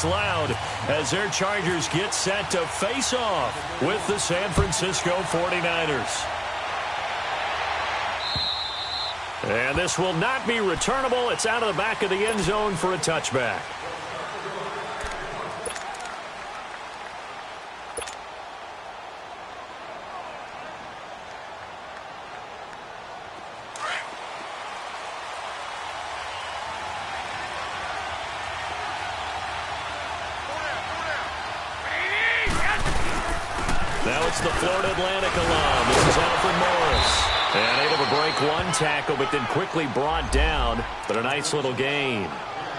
loud as their Chargers get set to face off with the San Francisco 49ers. And this will not be returnable. It's out of the back of the end zone for a touchback. Now it's the Florida Atlantic alum. This is Alfred Morris. And able to break one tackle, but then quickly brought down. But a nice little gain.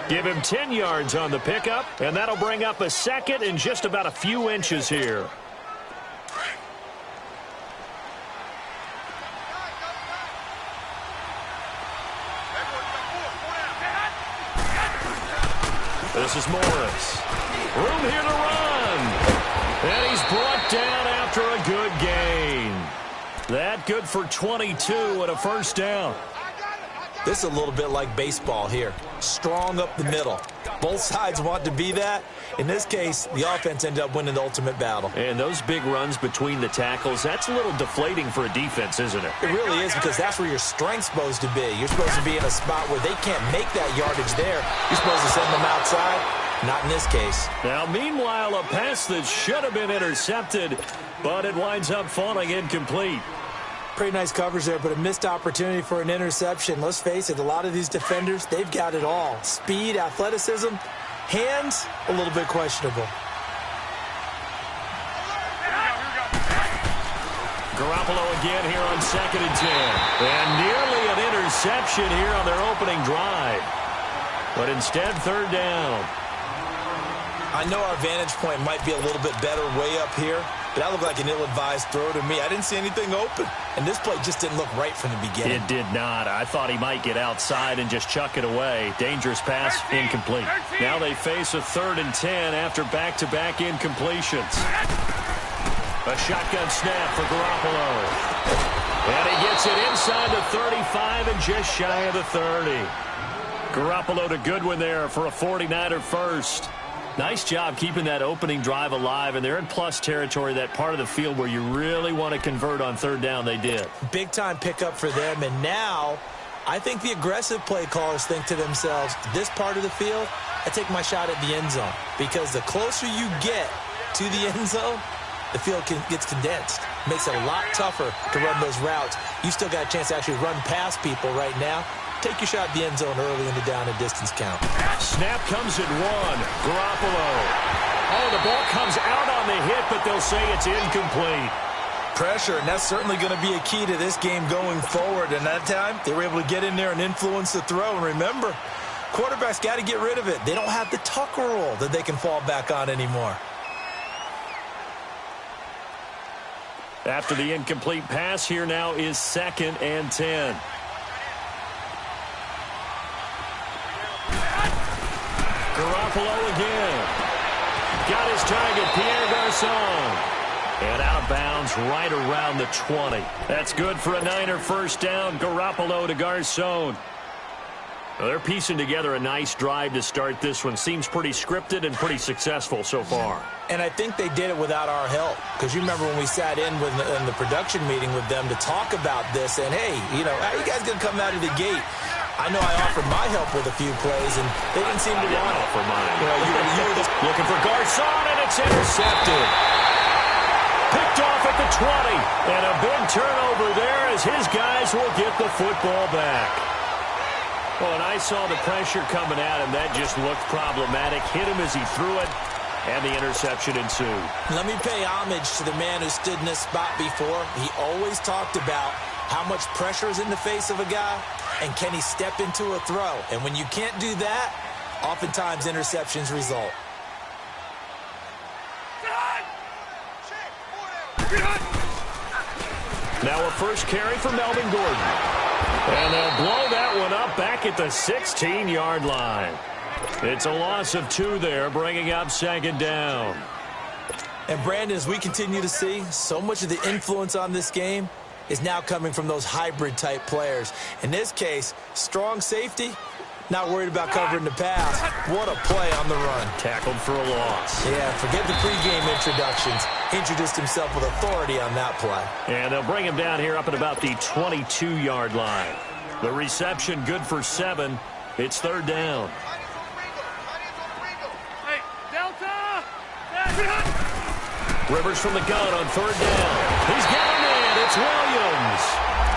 Give him 10 yards on the pickup, and that'll bring up a second in just about a few inches here. This is Morris. Room here to run. And he's brought down after a good gain. That good for 22 and a first down. This is a little bit like baseball here. Strong up the middle. Both sides want to be that. In this case, the offense ended up winning the ultimate battle. And those big runs between the tackles, that's a little deflating for a defense, isn't it? It really is, because that's where your strength's supposed to be. You're supposed to be in a spot where they can't make that yardage there. You're supposed to send them outside. Not in this case. Now, meanwhile, a pass that should have been intercepted, but it winds up falling incomplete. Pretty nice coverage there, but a missed opportunity for an interception. Let's face it, a lot of these defenders, they've got it all. Speed, athleticism, hands, a little bit questionable. Garoppolo again here on 2nd and 10. And nearly an interception here on their opening drive. But instead, 3rd down. I know our vantage point might be a little bit better way up here, but that looked like an ill-advised throw to me. I didn't see anything open, and this play just didn't look right from the beginning. It did not. I thought he might get outside and just chuck it away. Dangerous pass, incomplete. Now they face a 3rd and 10 after back-to-back incompletions. A shotgun snap for Garoppolo. And he gets it inside the 35 and just shy of the 30. Garoppolo to Goodwin there for a 49er first. Nice job keeping that opening drive alive, and they're in plus territory, that part of the field where you really want to convert on 3rd down. They did. Big-time pickup for them, and now I think the aggressive play callers think to themselves, this part of the field, I take my shot at the end zone, because the closer you get to the end zone, the field gets condensed. Makes it a lot tougher to run those routes. You still got a chance to actually run past people right now. Take your shot at the end zone early in the down and distance count. Snap comes at 1. Garoppolo. Oh, the ball comes out on the hit, but they'll say it's incomplete. Pressure, and that's certainly going to be a key to this game going forward. And that time, they were able to get in there and influence the throw. And remember, quarterbacks got to get rid of it. They don't have the Tucker rule that they can fall back on anymore. After the incomplete pass, here now is 2nd and 10. Garoppolo again. Got his target, Pierre Garçon. And out of bounds right around the 20. That's good for a Niner first down. Garoppolo to Garçon. Well, they're piecing together a nice drive to start this one. Seems pretty scripted and pretty successful so far. And I think they did it without our help. Because you remember when we sat in the production meeting with them to talk about this. And, hey, you know, how are you guys going to come out of the gate? I know I offered my help with a few plays, and they didn't seem to want it. For mine. You know, you were just looking for Garçon, and it's intercepted. Picked off at the 20. And a big turnover there as his guys will get the football back. Well, and I saw the pressure coming at him. That just looked problematic. Hit him as he threw it, and the interception ensued. Let me pay homage to the man who stood in this spot before. He always talked about how much pressure is in the face of a guy, and can he step into a throw? And when you can't do that, oftentimes interceptions result. Now a first carry for Melvin Gordon. And they'll blow that one up back at the 16-yard line. It's a loss of 2 there, bringing up 2nd down. And Brandon, as we continue to see, so much of the influence on this game is now coming from those hybrid-type players. In this case, strong safety, not worried about covering the pass. What a play on the run. Tackled for a loss. Yeah, forget the pregame introductions. Introduced himself with authority on that play. And they'll bring him down here up at about the 22-yard line. The reception good for 7. It's third down. Hey, Delta! Rivers from the gun on third down. He's got a man. It's Williams.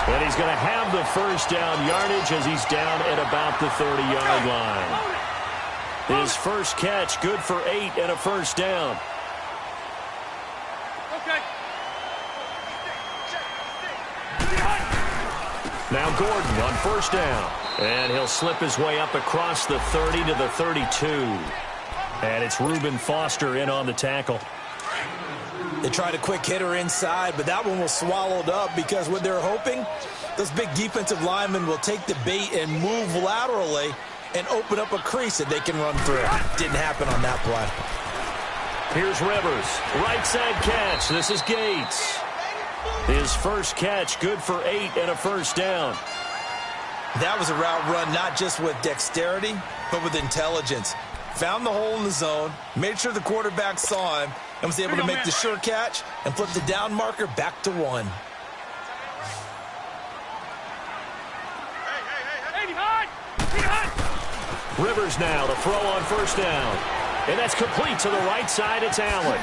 And he's going to have the first down yardage as he's down at about the 30-yard line. His first catch good for 8 and a first down. Okay. Now Gordon on first down. And he'll slip his way up across the 30 to the 32. And it's Reuben Foster in on the tackle. They tried a quick hitter inside, but that one was swallowed up because what they're hoping, those big defensive linemen will take the bait and move laterally and open up a crease that they can run through. Didn't happen on that play. Here's Rivers. Right side catch. This is Gates. His first catch good for 8 and a first down. That was a route run not just with dexterity, but with intelligence. Found the hole in the zone, made sure the quarterback saw him, and was able to make the sure catch and flip the down marker back to 1. Rivers now to throw on first down. And that's complete to the right side. It's Allen.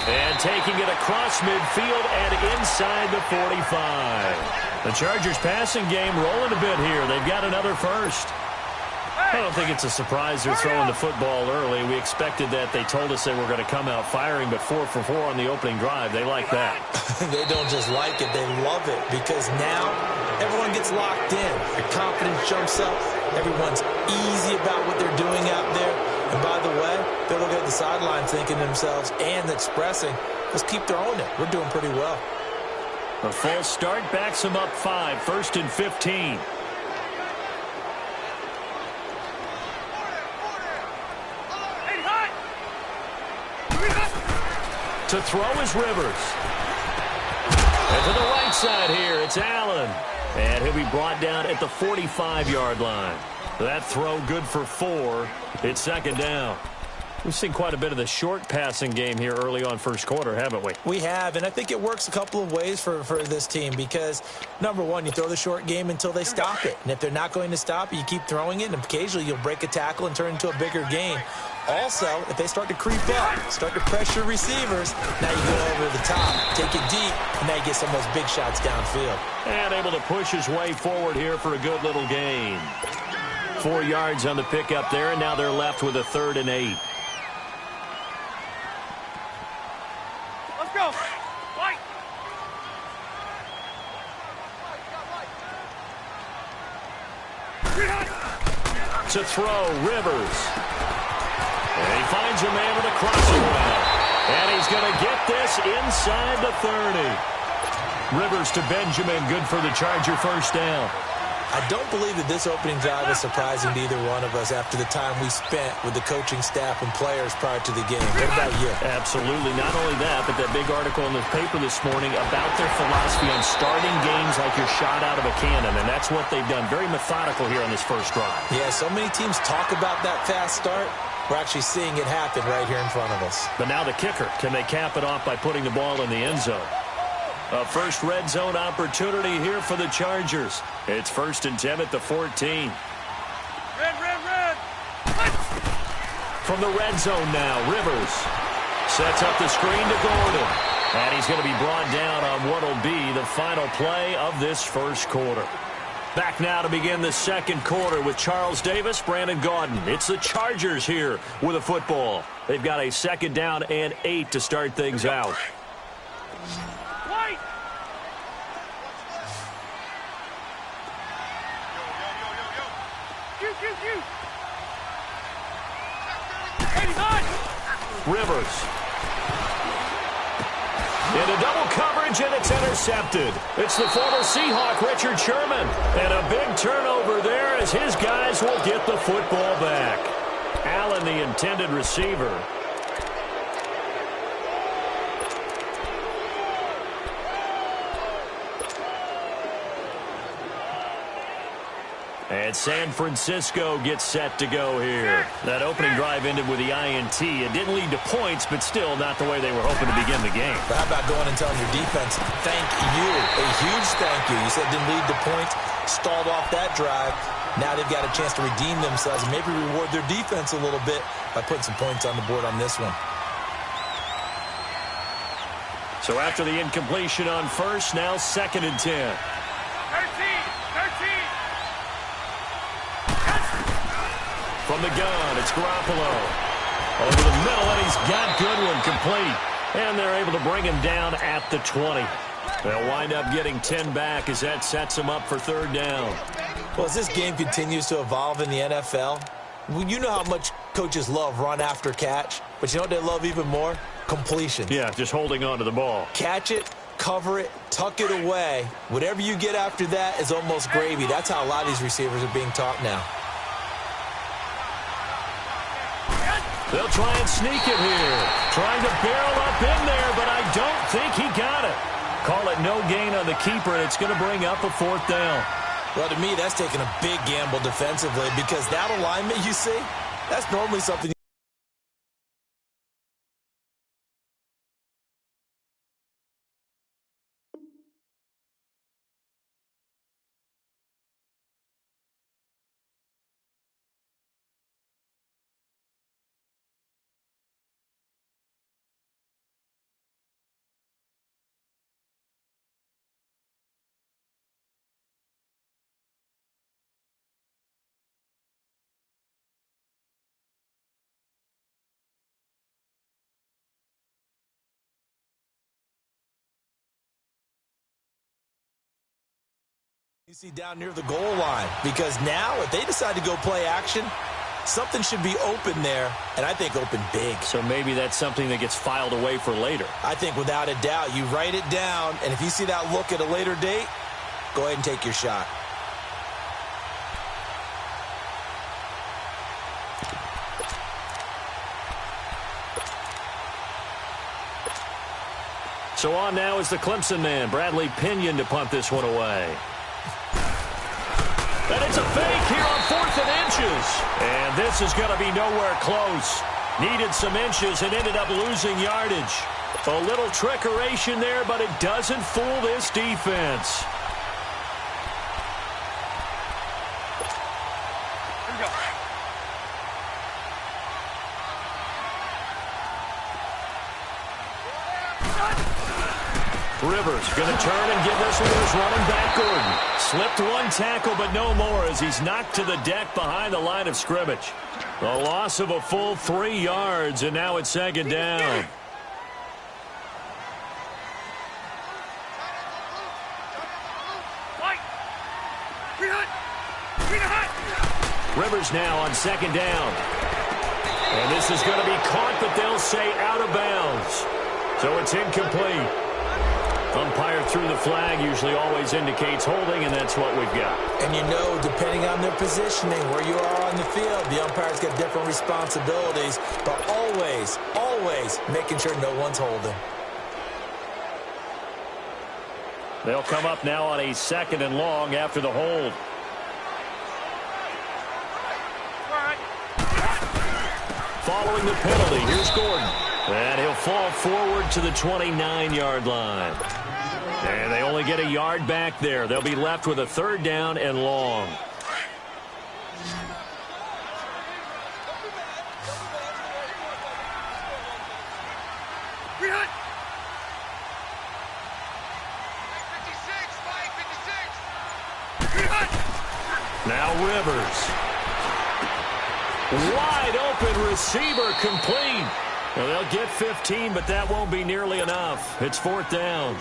And taking it across midfield and inside the 45. The Chargers passing game rolling a bit here. They've got another first. I don't think it's a surprise they're throwing the football early. We expected that. They told us they were going to come out firing, but 4 for 4 on the opening drive. They like that. They don't just like it, they love it, because now everyone gets locked in. Their confidence jumps up. Everyone's easy about what they're doing out there. And by the way, they're looking at the sideline thinking to themselves and expressing, let's keep throwing it. We're doing pretty well. A false start backs them up 5, 1st and 15. To throw is Rivers. And to the right side here, it's Allen. And he'll be brought down at the 45-yard line. That throw good for 4. It's second down. We've seen quite a bit of the short passing game here early on first quarter, haven't we? We have, and I think it works a couple of ways for this team because, number one, you throw the short game until they stop it. And if they're not going to stop it, you keep throwing it, and occasionally you'll break a tackle and turn it into a bigger gain. Also, if they start to creep up, start to pressure receivers, now you go over the top, take it deep, and now you get some of those big shots downfield. And able to push his way forward here for a good little gain. 4 yards on the pickup there, and now they're left with a 3rd and 8. Let's go. White. To throw, Rivers. And he finds a man with a crossing route. And he's going to get this inside the 30. Rivers to Benjamin, good for the Charger first down. I don't believe that this opening drive is surprising to either one of us after the time we spent with the coaching staff and players prior to the game. What about you? Absolutely. Not only that, but that big article in the paper this morning about their philosophy on starting games like you're shot out of a cannon, and that's what they've done. Very methodical here on this first drive. Yeah, so many teams talk about that fast start. We're actually seeing it happen right here in front of us. But now the kicker. Can they cap it off by putting the ball in the end zone? A first red zone opportunity here for the Chargers. It's 1st and 10 at the 14. Red. From the red zone now, Rivers sets up the screen to Gordon. And he's going to be brought down on what will be the final play of this first quarter. Back now to begin the second quarter with Charles Davis, Brandon Gaudin. It's the Chargers here with a football. They've got a 2nd down and 8 to start things out. White. You. Rivers. Into double coverage, and it's intercepted. It's the former Seahawk, Richard Sherman. And a big turnover there as his guys will get the football back. Allen, the intended receiver. And San Francisco gets set to go here. That opening drive ended with the INT. It didn't lead to points, but still not the way they were hoping to begin the game. But how about going and telling your defense, thank you, a huge thank you. You said it didn't lead to points, stalled off that drive. Now they've got a chance to redeem themselves and maybe reward their defense a little bit by putting some points on the board on this one. So after the incompletion on first, now 2nd and 10. 13. From the gun, it's Garoppolo. Over the middle, and he's got Goodwin complete. And they're able to bring him down at the 20. They'll wind up getting 10 back as that sets them up for 3rd down. Well, as this game continues to evolve in the NFL, you know how much coaches love run after catch, but you know what they love even more? Completion. Yeah, just holding on to the ball. Catch it, cover it, tuck it away. Whatever you get after that is almost gravy. That's how a lot of these receivers are being taught now. They'll try and sneak it here. Trying to barrel up in there, but I don't think he got it. Call it no gain on the keeper, and it's going to bring up a 4th down. Well, to me, that's taking a big gamble defensively because that alignment you see, that's normally something. You see down near the goal line because now if they decide to go play action, something should be open there, and I think open big. So maybe that's something that gets filed away for later. I think without a doubt, you write it down, and if you see that look at a later date, go ahead and take your shot. So on now is the Clemson man, Bradley Pinion, to punt this one away. And it's a fake here on 4th and inches. And this is going to be nowhere close. Needed some inches and ended up losing yardage. A little trickeration there, but it doesn't fool this defense. Here we go. Rivers going to turn and give this one to his running back, Gordon. Slipped one tackle, but no more as he's knocked to the deck behind the line of scrimmage. The loss of a full 3 yards, and now it's 2nd down. Rivers now on 2nd down. And this is going to be caught, but they'll say out of bounds. So it's incomplete. Umpire threw the flag, usually always indicates holding, and that's what we've got. And you know, depending on their positioning, where you are on the field, the umpires get different responsibilities, but always, always making sure no one's holding. They'll come up now on a 2nd and long after the hold. Following the penalty, here's Gordon. And he'll fall forward to the 29-yard line. And they only get a yard back there. They'll be left with a 3rd down and long. Now Rivers. Wide open receiver complete. Well, they'll get 15, but that won't be nearly enough. It's 4th down.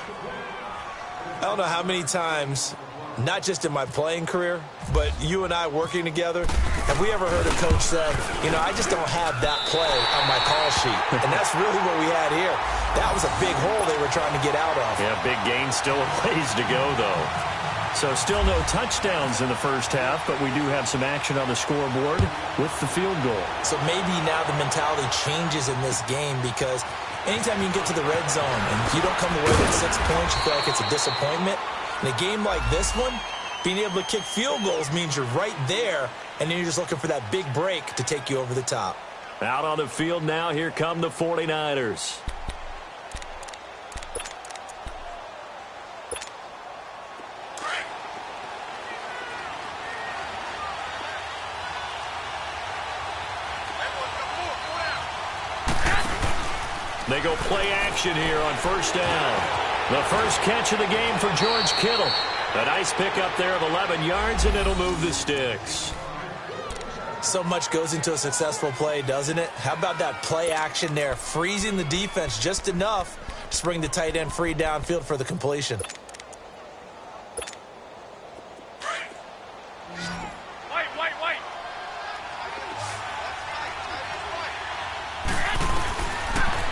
I don't know how many times, not just in my playing career, but you and I working together, have we ever heard a coach say, you know, I just don't have that play on my call sheet. And that's really what we had here. That was a big hole they were trying to get out of. Yeah, big gain, still a ways to go, though. So still no touchdowns in the first half, but we do have some action on the scoreboard with the field goal. So maybe now the mentality changes in this game because anytime you can get to the red zone and you don't come away with 6 points, you feel like it's a disappointment. In a game like this one, Being able to kick field goals means you're right there, and then you're just looking for that big break to take you over the top. Out on the field now, here come the 49ers. They go play action here on first down. The first catch of the game for George Kittle. A nice pickup there of 11 yards, and it'll move the sticks. So much goes into a successful play, doesn't it? How about that play action there, freezing the defense just enough to bring the tight end free downfield for the completion. Wait.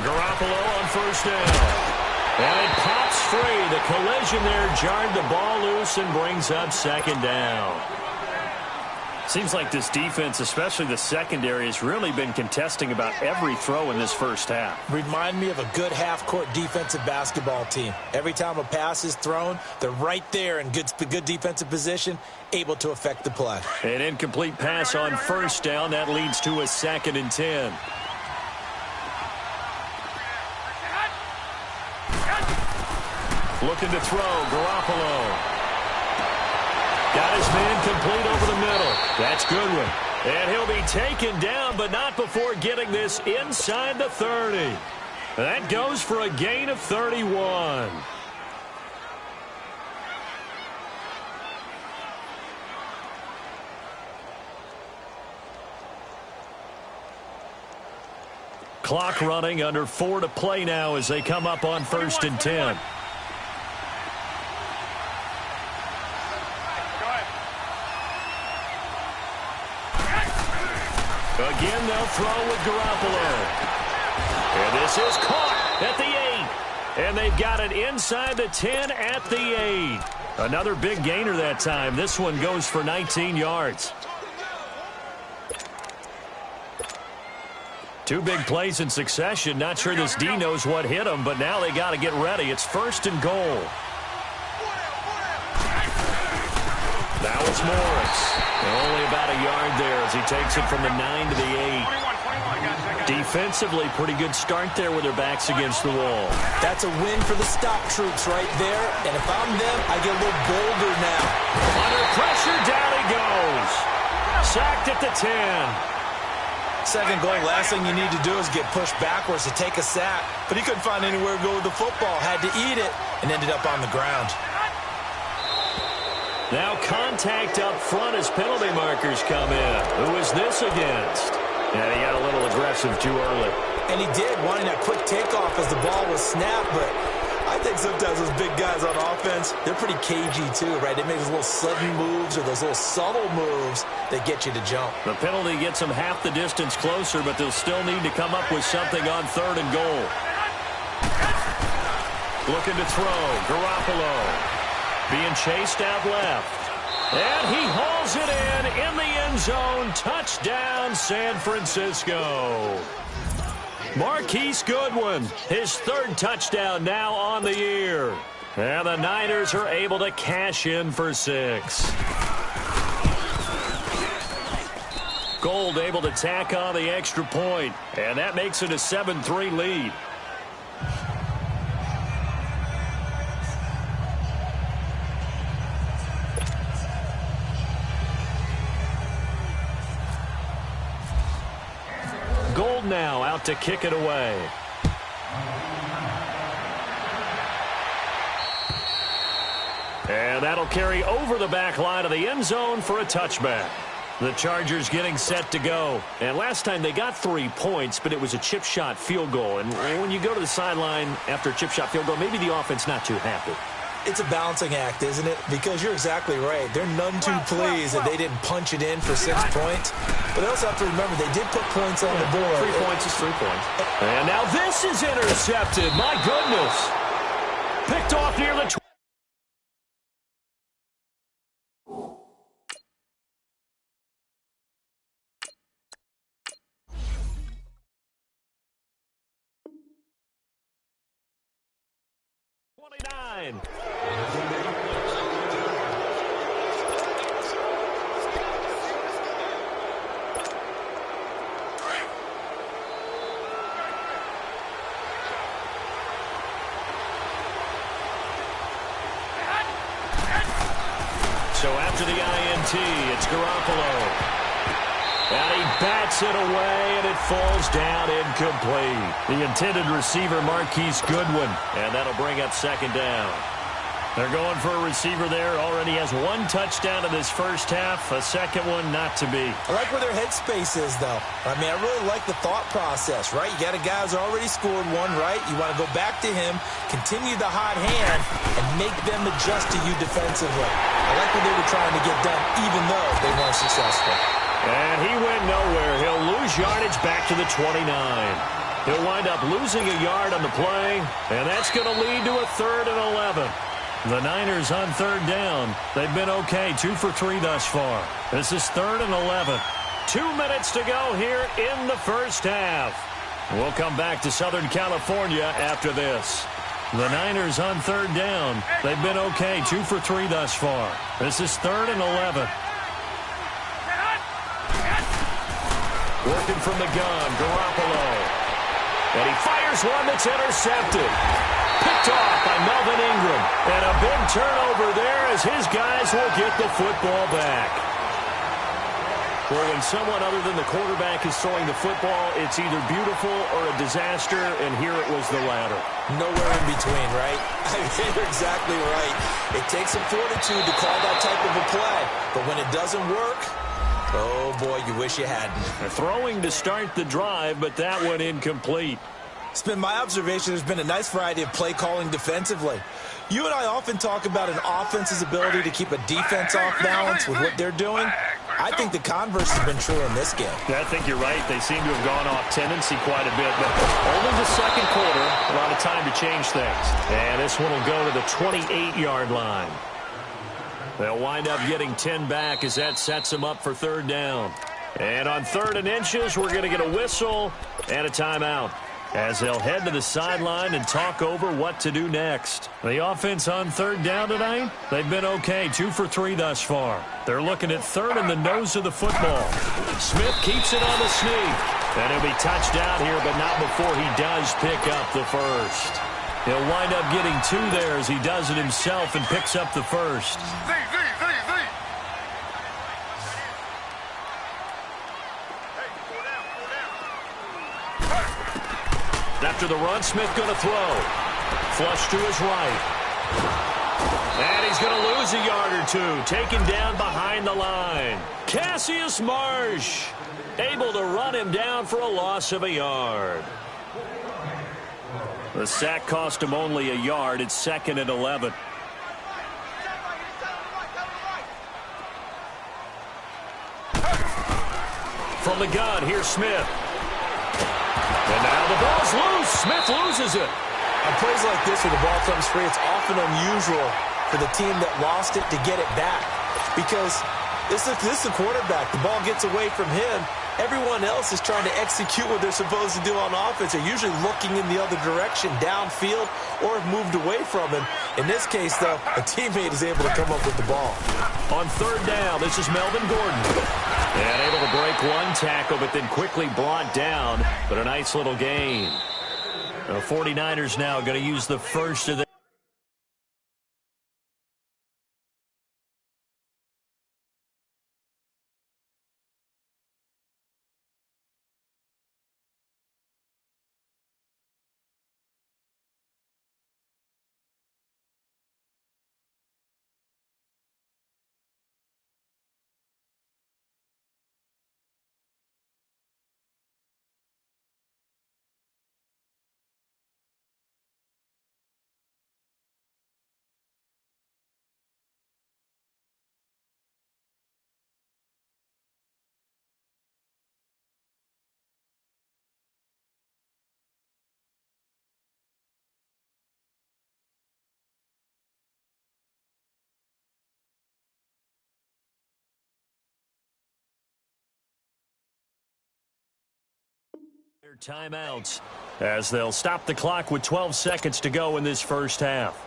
Garoppolo on first down. And it pops free. The collision there jarred the ball loose and brings up second down. Seems like this defense, especially the secondary, has really been contesting about every throw in this first half. Remind me of a good half-court defensive basketball team. Every time a pass is thrown, they're right there in good defensive position, able to affect the play. An incomplete pass on first down. That leads to a 2nd and 10. Looking to throw, Garoppolo. Got his man complete over the middle. That's Goodwin. And he'll be taken down, but not before getting this inside the 30. That goes for a gain of 31. Clock running, under 4 to play now as they come up on 1st and 10. Again, they'll throw with Garoppolo. And this is caught at the 8. And they've got it inside the 10 at the 8. Another big gainer that time. This one goes for 19 yards. 2 big plays in succession. Not sure this D knows what hit him, but now they got to get ready. It's 1st and goal. Now it's Morris. Only about a yard there as he takes it from the 9 to the 8. Defensively, pretty good start there with their backs against the wall. That's a win for the stop troops right there. And if I'm them, I get a little bolder now. Under pressure, down he goes. Sacked at the 10. 2nd goal, last thing you need to do is get pushed backwards to take a sack. But he couldn't find anywhere to go with the football. Had to eat it and ended up on the ground. Now contact up front as penalty markers come in. Who is this against? Yeah, he got a little aggressive too early. And he did, wanting that quick takeoff as the ball was snapped. But I think sometimes those big guys on offense, they're pretty cagey too, right? They make those little sudden moves or those little subtle moves that get you to jump. The penalty gets them half the distance closer, but they'll still need to come up with something on 3rd and goal. Looking to throw, Garoppolo. Being chased out left. And he hauls it in the end zone. Touchdown, San Francisco. Marquise Goodwin, his 3rd touchdown now on the year. And the Niners are able to cash in for 6. Gold able to tack on the extra point. And that makes it a 7-3 lead. Gold now out to kick it away. And that'll carry over the back line of the end zone for a touchback. The Chargers getting set to go. And last time they got 3 points, but it was a chip shot field goal. And when you go to the sideline after a chip shot field goal, maybe the offense not too happy. It's a balancing act, isn't it? Because you're exactly right. They're none too pleased that they didn't punch it in for 6 points. But they also have to remember they did put points on the board. 3 points is 3 points. And now this is intercepted. My goodness. Picked off near the 29. So after the INT, it's Garoppolo. And he bats it away, and it falls down incomplete. The intended receiver, Marquise Goodwin, and that'll bring up second down. They're going for a receiver there. Already has one touchdown in this first half, a second one not to be. I like where their headspace is, though. I mean, I really like the thought process, right? You got a guy who's already scored one, right? You want to go back to him, continue the hot hand, and make them adjust to you defensively. I like what they were trying to get done, even though they weren't successful. And he went nowhere. He'll lose yardage back to the 29. He'll wind up losing a yard on the play, and that's going to lead to a 3rd and 11. The Niners on 3rd down. They've been okay, 2 for 3 thus far. This is 3rd and 11. 2 minutes to go here in the first half. We'll come back to Southern California after this. The Niners on 3rd down. They've been okay, 2 for 3 thus far. This is 3rd and 11. Working from the gun, Garoppolo. And he fires one that's intercepted. Picked off by Melvin Ingram. And a big turnover there as his guys will get the football back. Well, when someone other than the quarterback is throwing the football, it's either beautiful or a disaster, and here it was the latter. Nowhere in between, right? I mean, you're exactly right. It takes some fortitude to call that type of a play. But when it doesn't work, oh, boy, you wish you hadn't. They're throwing to start the drive, but that one incomplete. It's been my observation there's been a nice variety of play calling defensively. You and I often talk about an offense's ability to keep a defense off balance with what they're doing. I think the converse has been true in this game. Yeah, I think you're right. They seem to have gone off tendency quite a bit, but only the second quarter, a lot of time to change things. And this one will go to the 28-yard line. They'll wind up getting 10 back as that sets them up for 3rd down. And on 3rd and inches, we're going to get a whistle and a timeout as they'll head to the sideline and talk over what to do next. The offense on 3rd down tonight, they've been okay, 2 for 3 thus far. They're looking at 3rd in the nose of the football. Smith keeps it on the sneak. And he'll be touched down here, but not before he does pick up the first. He'll wind up getting 2 there as he does it himself and picks up the first. After the run, Smith going to throw. Flush to his right. And he's going to lose a yard or 2. Taken down behind the line. Cassius Marsh able to run him down for a loss of a yard. The sack cost him only a yard. It's 2nd and 11. From the gun, here's Smith. And now the ball's loose. Smith loses it. On plays like this where the ball comes free, it's often unusual for the team that lost it to get it back. Because this is the quarterback. The ball gets away from him. Everyone else is trying to execute what they're supposed to do on offense. They're usually looking in the other direction, downfield, or have moved away from him. In this case, though, a teammate is able to come up with the ball. On 3rd down, this is Melvin Gordon. And able to break one tackle, but then quickly brought down. But a nice little gain. The 49ers now going to use the first of the timeouts as they'll stop the clock with 12 seconds to go in this first half.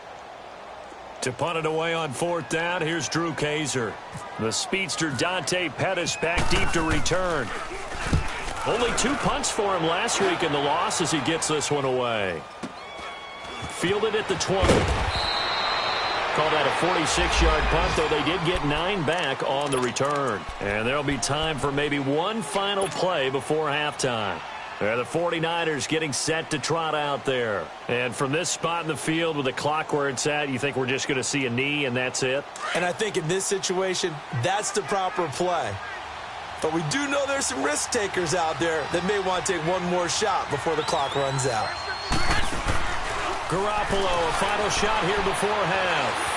To punt it away on 4th down, here's Drew Kaiser. The speedster Dante Pettis back deep to return. Only 2 punts for him last week in the loss as he gets this one away. Fielded at the 20. Call that a 46-yard punt, though they did get 9 back on the return. And there'll be time for maybe one final play before halftime. They're the 49ers getting set to trot out there. And from this spot in the field with the clock where it's at, you think we're just going to see a knee and that's it? And I think in this situation, that's the proper play. But we do know there's some risk takers out there that may want to take one more shot before the clock runs out. Garoppolo, a final shot here before half.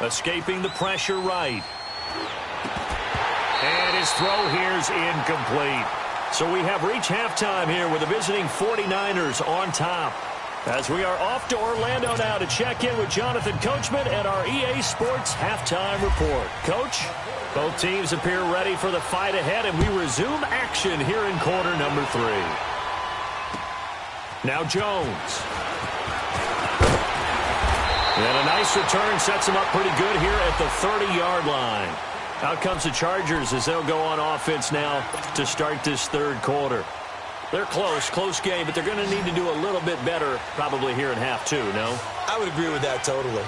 Escaping the pressure right. And his throw here's incomplete. So we have reached halftime here with the visiting 49ers on top. As we are off to Orlando now to check in with Jonathan Coachman and our EA Sports Halftime Report. Coach, both teams appear ready for the fight ahead, and we resume action here in quarter number 3. Now Jones. And a nice return sets him up pretty good here at the 30-yard line. Out comes the Chargers as they'll go on offense now to start this third quarter. They're close game, but they're going to need to do a little bit better probably here in half 2, no? I would agree with that totally.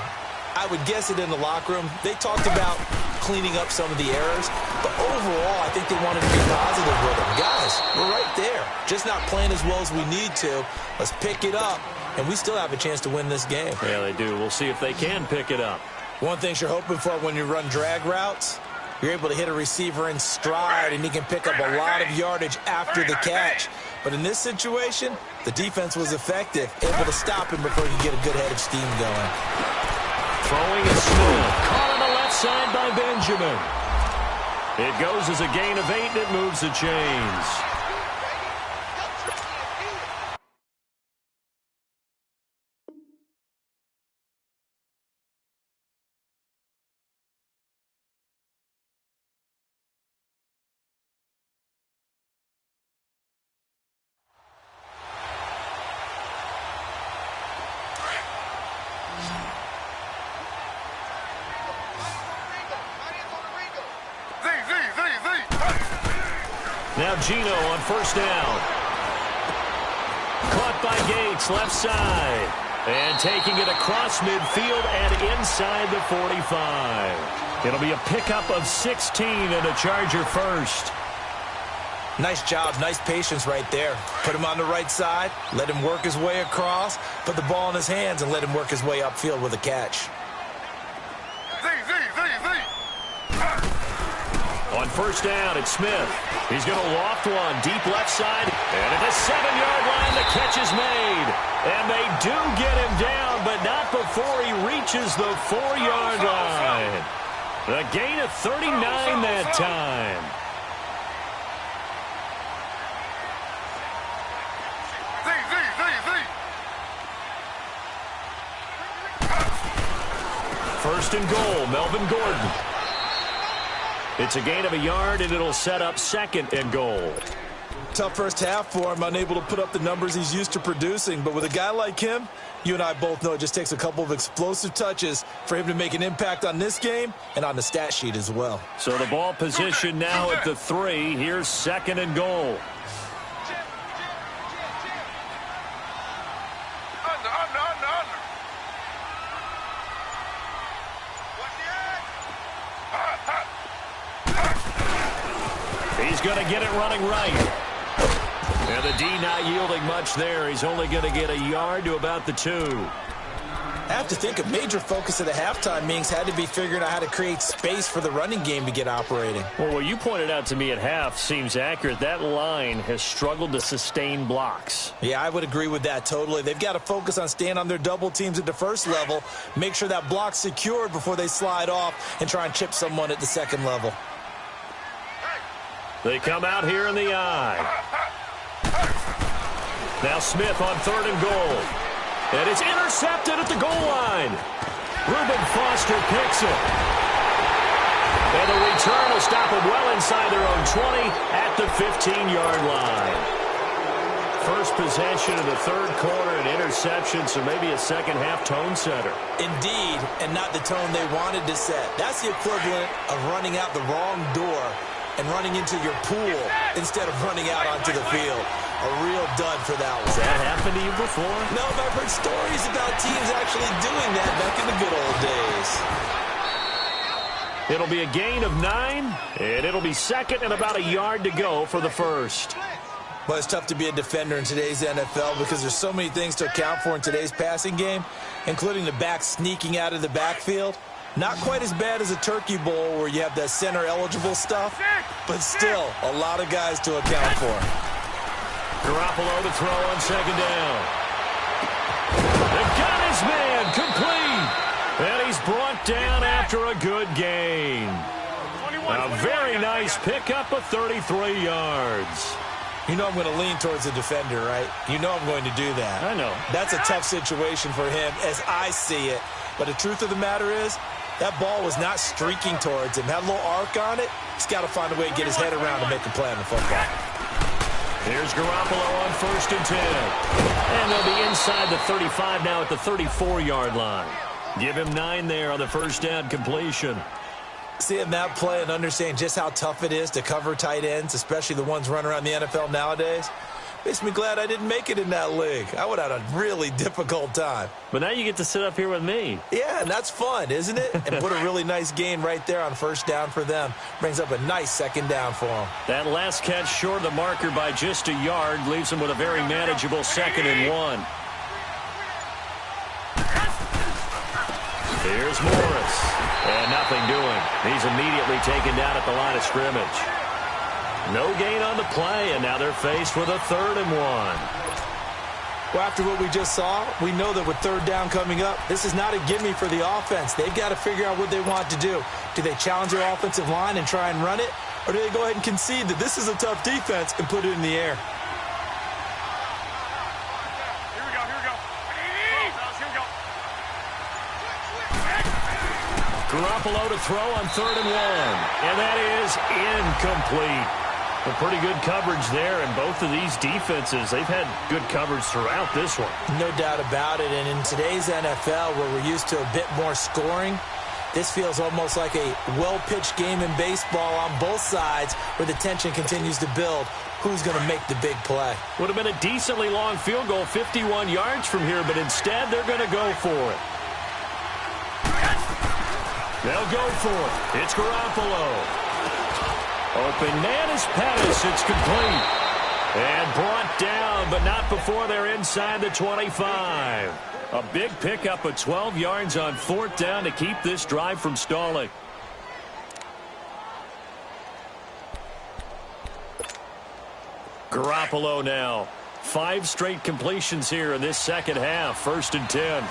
I would guess it in the locker room. They talked about cleaning up some of the errors, but overall I think they wanted to be positive with them. Guys, we're right there. Just not playing as well as we need to. Let's pick it up, and we still have a chance to win this game. Yeah, they do. We'll see if they can pick it up. One thing you're hoping for when you run drag routes, you're able to hit a receiver in stride, and he can pick up a lot of yardage after the catch. But in this situation, the defense was effective, able to stop him before he could get a good head of steam going. Throwing is Smith. Caught on the left side by Benjamin. It goes as a gain of 8, and it moves the chains. Now Gino on first down. Caught by Gates, left side. And taking it across midfield and inside the 45. It'll be a pickup of 16 and a Charger first. Nice job, nice patience right there. Put him on the right side, let him work his way across, put the ball in his hands, and let him work his way upfield with a catch. On first down, it's Smith. He's going to loft one deep left side. And at the 7-yard line, the catch is made. And they do get him down, but not before he reaches the 4-yard line. The gain of 39 that time. First and goal, Melvin Gordon. It's a gain of a yard, and it'll set up second and goal. Tough first half for him, unable to put up the numbers he's used to producing. But with a guy like him, you and I both know it just takes a couple of explosive touches for him to make an impact on this game and on the stat sheet as well. So the ball position now at the 3. Here's second and goal. He's going to get it running right. And the D not yielding much there. He's only going to get a yard to about the 2. I have to think a major focus of the halftime meetings had to be figuring out how to create space for the running game to get operating. Well, what you pointed out to me at half seems accurate. That line has struggled to sustain blocks. Yeah, I would agree with that totally. They've got to focus on staying on their double teams at the first level, make sure that block's secured before they slide off and try and chip someone at the second level. They come out here in the eye. Now Smith on third and goal. And it's intercepted at the goal line. Reuben Foster picks it. And the return will stop them well inside their own 20 at the 15-yard line. First possession of the third quarter, an interception, so maybe a second-half tone setter. Indeed, and not the tone they wanted to set. That's the equivalent of running out the wrong door and running into your pool instead of running out onto the field. A real dud for that one. Has that happened to you before? No, but I've heard stories about teams actually doing that back in the good old days. It'll be a gain of 9, and it'll be second and about a yard to go for the first. Well, it's tough to be a defender in today's NFL because there's so many things to account for in today's passing game, including the back sneaking out of the backfield. Not quite as bad as a turkey bowl where you have that center-eligible stuff, but still a lot of guys to account for. Garoppolo to throw on second down. They've got his man complete. And he's brought down after a good gain. A very nice pickup of 33 yards. You know I'm going to lean towards the defender, right? You know I'm going to do that. I know. That's a tough situation for him as I see it. But the truth of the matter is, that ball was not streaking towards him. Had a little arc on it. He's got to find a way to get his head around to make a play on the football. Here's Garoppolo on 1st and 10. And they'll be inside the 35 now at the 34-yard line. Give him 9 there on the first down completion. Seeing that play and understanding just how tough it is to cover tight ends, especially the ones running around the NFL nowadays, makes me glad I didn't make it in that league. I would have had a really difficult time. But now you get to sit up here with me. Yeah, and that's fun, isn't it? And put a really nice gain right there on first down for them. Brings up a nice second down for them. That last catch short of the marker by just a yard leaves them with a very manageable 2nd and 1. Here's Morris. And nothing doing. He's immediately taken down at the line of scrimmage. No gain on the play, and now they're faced with a 3rd and 1. Well, after what we just saw, we know that with 3rd down coming up, this is not a gimme for the offense. They've got to figure out what they want to do. Do they challenge their offensive line and try and run it? Or do they go ahead and concede that this is a tough defense and put it in the air? Garoppolo to throw on 3rd and 1. And that is incomplete. A pretty good coverage there, and both of these defenses, they've had good coverage throughout this one. No doubt about it, and in today's NFL, where we're used to a bit more scoring, this feels almost like a well-pitched game in baseball on both sides where the tension continues to build. Who's going to make the big play? Would have been a decently long field goal, 51 yards from here, but instead they're going to go for it. They'll go for it. It's Garoppolo. Open man is Pettis. It's complete. And brought down, but not before they're inside the 25. A big pickup of 12 yards on 4th down to keep this drive from stalling. Garoppolo now. 5 straight completions here in this second half. 1st and 10.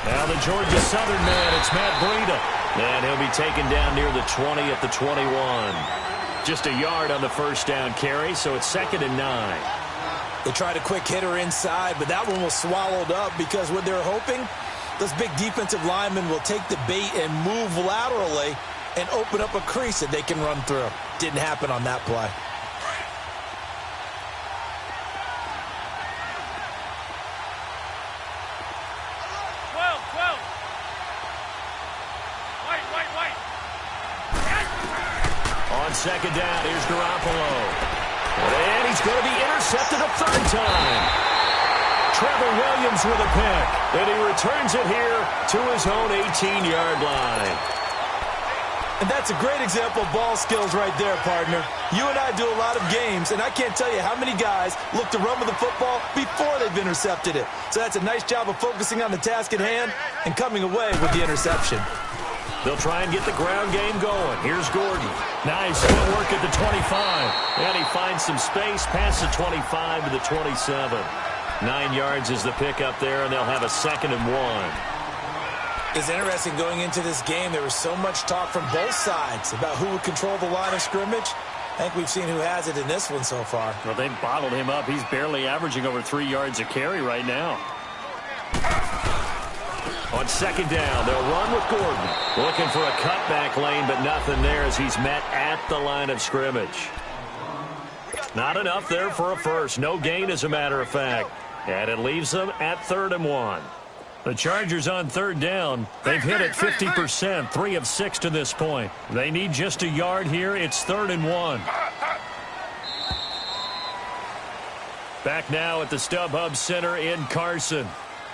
Now the Georgia Southern man, it's Matt Breida. And he'll be taken down near the 20 at the 21. Just a yard on the first down carry, so it's 2nd and 9. They tried a quick hitter inside, but that one was swallowed up because what they're hoping, those big defensive linemen will take the bait and move laterally and open up a crease that they can run through. Didn't happen on that play. Second down, here's Garoppolo. And he's going to be intercepted a 3rd time. Trevor Williams with a pick. And he returns it here to his own 18-yard line. And that's a great example of ball skills right there, partner. You and I do a lot of games, and I can't tell you how many guys look to run with the football before they've intercepted it. So that's a nice job of focusing on the task at hand and coming away with the interception. They'll try and get the ground game going. Here's Gordon. Nice footwork at the 25. And he finds some space past the 25 to the 27. 9 yards is the pickup there, and they'll have a 2nd and 1. It's interesting going into this game. There was so much talk from both sides about who would control the line of scrimmage. I think we've seen who has it in this one so far. Well, they've bottled him up. He's barely averaging over 3 yards a carry right now. On 2nd down, they'll run with Gordon. Looking for a cutback lane, but nothing there as he's met at the line of scrimmage. Not enough there for a first. No gain, as a matter of fact. And it leaves them at 3rd and 1. The Chargers on third down. They've hit it 50%, 3 of 6 to this point. They need just a yard here. It's 3rd and 1. Back now at the StubHub Center in Carson.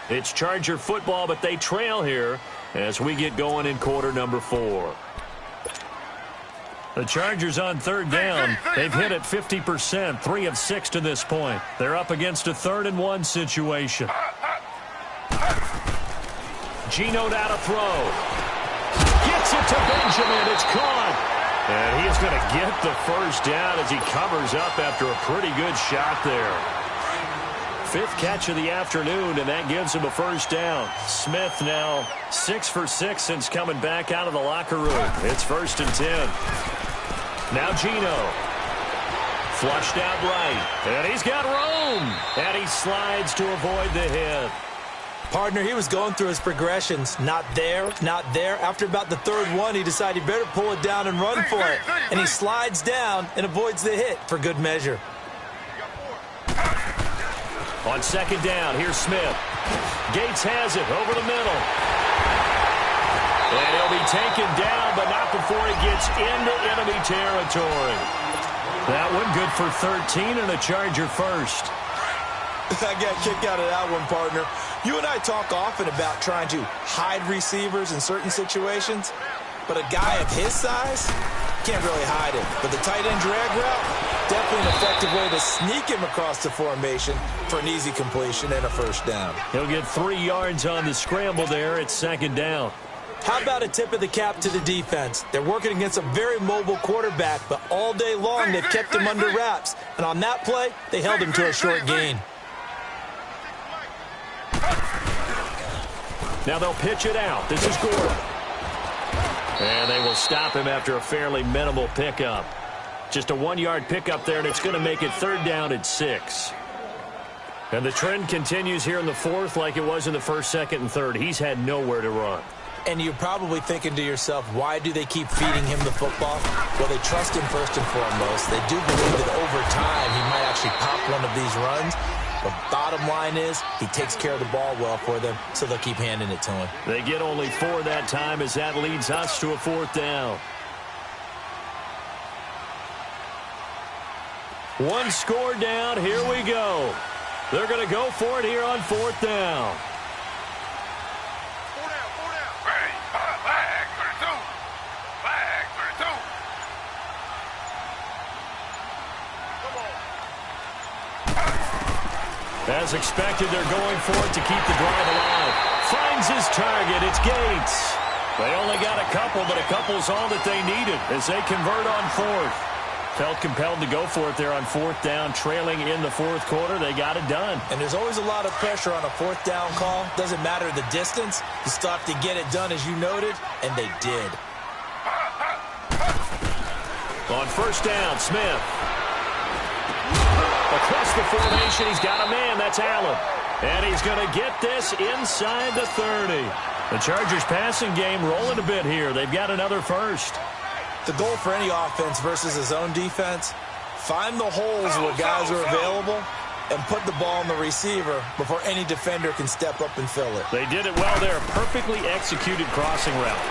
It's Charger football, but they trail here as we get going in quarter number 4. The Chargers on third down. They've hit it 50%, 3 of 6 to this point. They're up against a 3rd and 1 situation. Geno now to throw. Gets it to Benjamin. It's caught. And he is going to get the first down as he covers up after a pretty good shot there. 5th catch of the afternoon, and that gives him a first down. Smith now 6 for 6 since coming back out of the locker room. It's 1st and 10. Now Geno. Flushed out right. And he's got room. And he slides to avoid the hit. Partner, he was going through his progressions. Not there, not there. After about the 3rd one, he decided he better pull it down and run for it. And he slides down and avoids the hit for good measure. On 2nd down, here's Smith. Gates has it over the middle. And he'll be taken down, but not before he gets into enemy territory. That one good for 13 and a Charger first. I got a kick out of that one, partner. You and I talk often about trying to hide receivers in certain situations, but a guy of his size can't really hide him. But the tight end drag route, definitely an effective way to sneak him across the formation for an easy completion and a first down. He'll get 3 yards on the scramble there. It's 2nd down. How about a tip of the cap to the defense? They're working against a very mobile quarterback, but all day long they've kept him under wraps. And on that play, they held him to a short gain. Now they'll pitch it out. This is Gordon. And they will stop him after a fairly minimal pickup. Just a 1-yard pickup there, and it's going to make it 3rd down at 6. And the trend continues here in the 4th like it was in the 1st, 2nd, and 3rd. He's had nowhere to run. And you're probably thinking to yourself, why do they keep feeding him the football? Well, they trust him first and foremost. They do believe that over time he might actually pop one of these runs. The bottom line is he takes care of the ball well for them, so they'll keep handing it to him. They get only 4 that time as that leads us to a 4th down. 1 score down. Here we go. They're going to go for it here on 4th down. As expected, they're going for it to keep the drive alive. Finds his target. It's Gates. They only got a couple, but a couple's all that they needed as they convert on 4th. Felt compelled to go for it there on 4th down, trailing in the 4th quarter. They got it done. And there's always a lot of pressure on a 4th down call. Doesn't matter the distance. You still have to get it done, as you noted, and they did. On 1st down, Smith. Across the formation, he's got a man. That's Allen. And he's going to get this inside the 30. The Chargers passing game rolling a bit here. They've got another first. The goal for any offense versus his own defense, find the holes where guys are available and put the ball on the receiver before any defender can step up and fill it. They did it well there. Perfectly executed crossing route.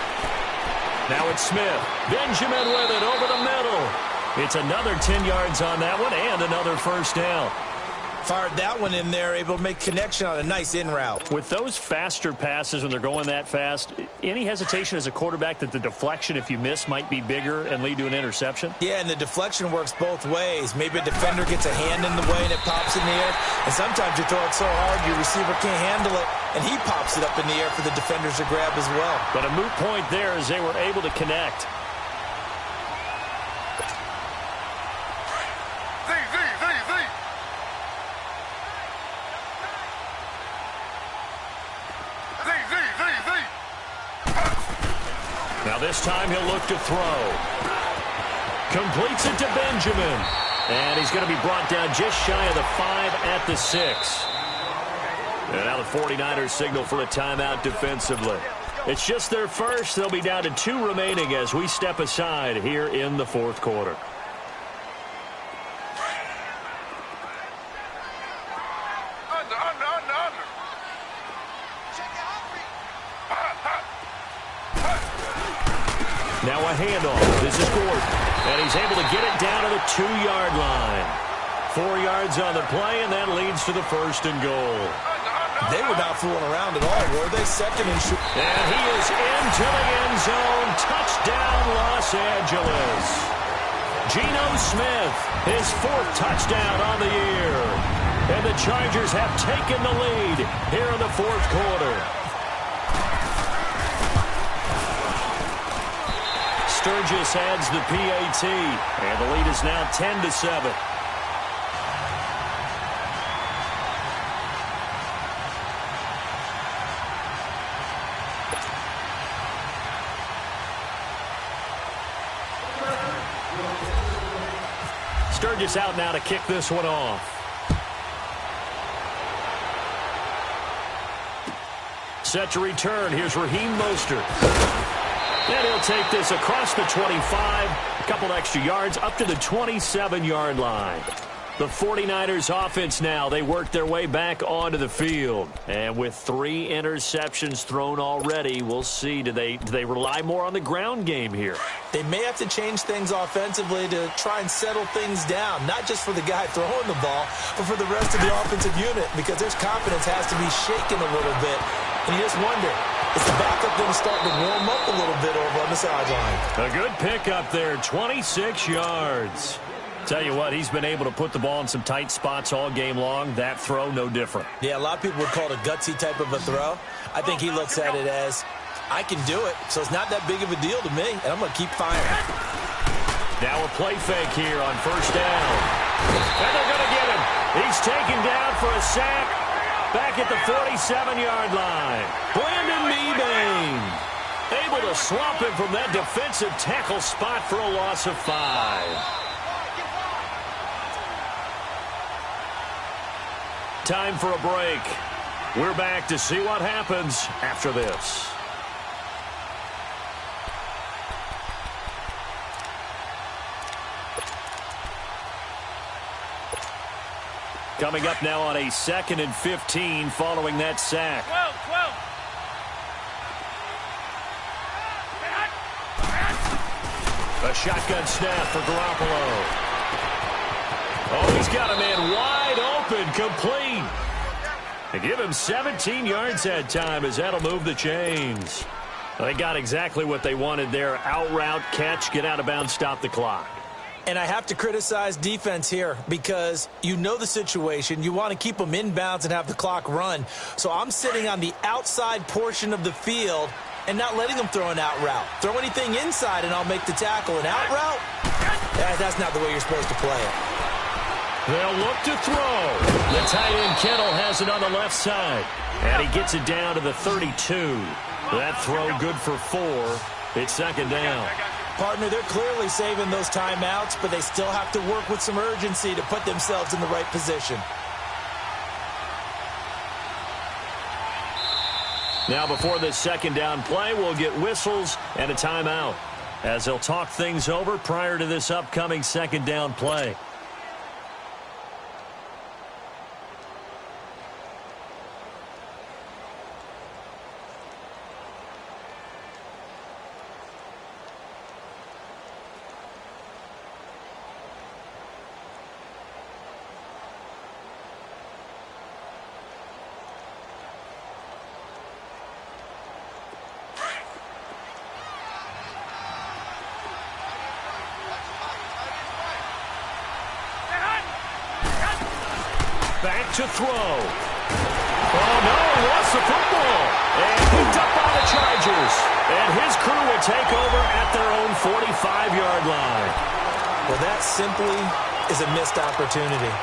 Now it's Smith. Benjamin with it over the middle. It's another 10 yards on that one and another first down. Fired that one in there, able to make connection on a nice in route. With those faster passes when they're going that fast, any hesitation as a quarterback that the deflection, if you miss, might be bigger and lead to an interception? Yeah, and the deflection works both ways. Maybe a defender gets a hand in the way and it pops in the air. And sometimes you throw it so hard your receiver can't handle it, and he pops it up in the air for the defenders to grab as well. But a moot point there as they were able to connect. Now this time he'll look to throw. Completes it to Benjamin. And he's going to be brought down just shy of the 5 at the 6. And now the 49ers signal for a timeout defensively. It's just their first. They'll be down to 2 remaining as we step aside here in the 4th quarter. Under. a handoff. This is Gordon. And he's able to get it down to the 2-yard line. 4 yards on the play, and that leads to the 1st and goal. They were not fooling around at all, were they? 2nd and short. And he is into the end zone. Touchdown, Los Angeles. Geno Smith, his 4th touchdown on the year. And the Chargers have taken the lead here in the 4th quarter. Sturgis adds the PAT, and the lead is now 10-7. Sturgis out now to kick this one off. Set to return. Here's Raheem Mostert. And he'll take this across the 25. A couple extra yards up to the 27-yard line. The 49ers offense now, they work their way back onto the field. And with 3 interceptions thrown already, we'll see. Do they rely more on the ground game here? They may have to change things offensively to try and settle things down, not just for the guy throwing the ball, but for the rest of the offensive unit, because their confidence has to be shaken a little bit. And you just wonder, is the backup going to start to warm up a little bit over on the sideline? A good pickup there, 26 yards. Tell you what, he's been able to put the ball in some tight spots all game long. That throw, no different. Yeah, a lot of people would call it a gutsy type of a throw. I think he looks at it as, I can do it, so it's not that big of a deal to me, and I'm going to keep firing. Now a play fake here on 1st down. And they're going to get him. He's taken down for a sack back at the 47-yard line. Brandon Mebane able to swamp him from that defensive tackle spot for a loss of 5. Time for a break. We're back to see what happens after this. Coming up now on a 2nd and 15 following that sack. 12. A shotgun snap for Garoppolo. Oh, he's got a man wide open, complete. They give him 17 yards that time as that'll move the chains. They got exactly what they wanted there. Out route, catch, get out of bounds, stop the clock. And I have to criticize defense here because you know the situation. You want to keep them in bounds and have the clock run. So I'm sitting on the outside portion of the field and not letting them throw an out route. Throw anything inside and I'll make the tackle. An out route? That's not the way you're supposed to play it. They'll look to throw. The tight end Kittle has it on the left side. And he gets it down to the 32. That throw good for 4. It's 2nd down. Partner, they're clearly saving those timeouts, but they still have to work with some urgency to put themselves in the right position. Now before this 2nd down play, we'll get whistles and a timeout as they'll talk things over prior to this upcoming 2nd down play. Back to throw. Oh, no, he lost the football. And picked up by the Chargers. And his crew will take over at their own 45-yard line. Well, that simply is a missed opportunity.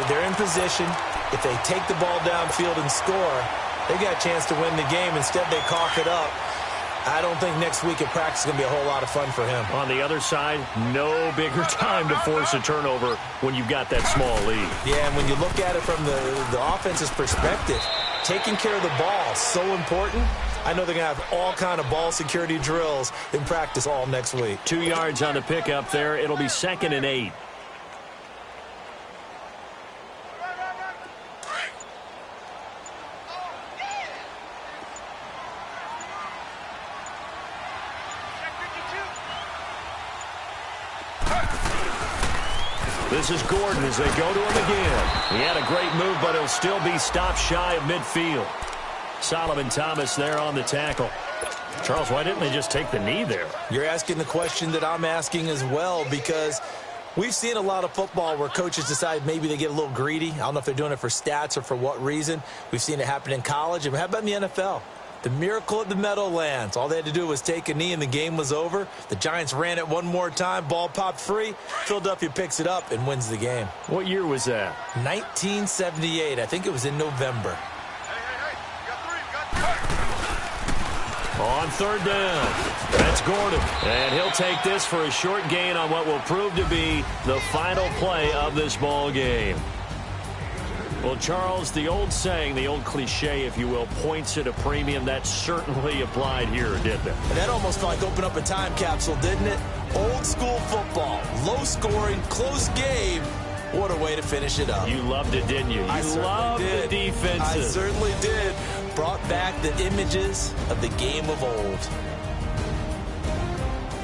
They're in position. If they take the ball downfield and score, they got a chance to win the game. Instead, they cough it up. I don't think next week at practice is going to be a whole lot of fun for him. On the other side, no bigger time to force a turnover when you've got that small lead. Yeah, and when you look at it from the offense's perspective, taking care of the ball is so important. I know they're going to have all kind of ball security drills in practice all next week. 2 yards on the pickup there. It'll be 2nd and 8. This is Gordon as they go to him again. He had a great move, but he'll still be stopped shy of midfield. Solomon Thomas there on the tackle. Charles, why didn't they just take the knee there? You're asking the question that I'm asking as well, because we've seen a lot of football where coaches decide maybe they get a little greedy. I don't know if they're doing it for stats or for what reason. We've seen it happen in college. And how about in the NFL? The miracle of the Meadowlands. All they had to do was take a knee and the game was over. The Giants ran it one more time. Ball popped free. Philadelphia picks it up and wins the game. What year was that? 1978. I think it was in November. On third down, that's Gordon. And he'll take this for a short gain on what will prove to be the final play of this ball game. Well, Charles, the old saying, the old cliche, if you will, points at a premium, that certainly applied here, didn't it? That almost felt like opened up a time capsule, didn't it? Old school football, low scoring, close game. What a way to finish it up. You loved it, didn't you? You loved the defenses. I certainly did. Brought back the images of the game of old.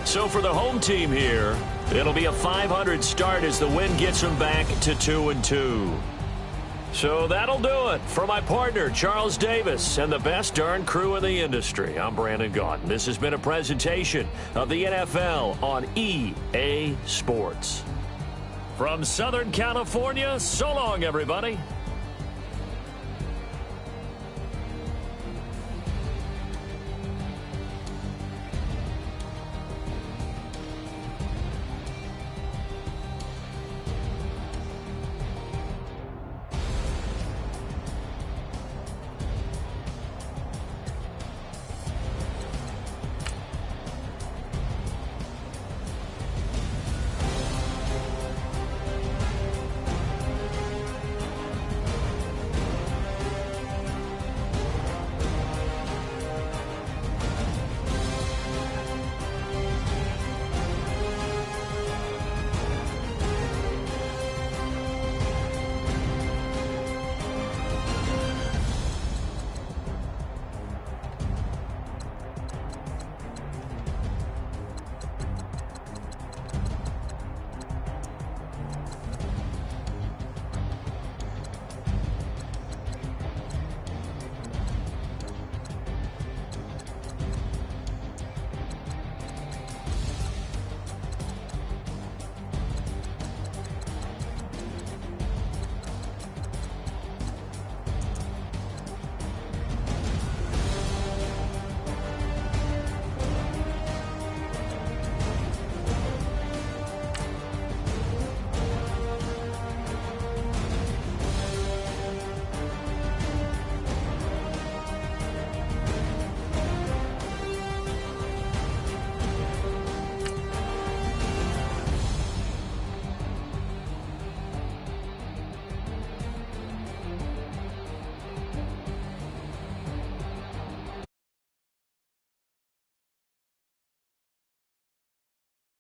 So for the home team here, it'll be a 500 start as the win gets them back to 2-2. So that'll do it for my partner, Charles Davis, and the best darn crew in the industry. I'm Brandon Gaudin. This has been a presentation of the NFL on EA Sports. From Southern California, so long, everybody.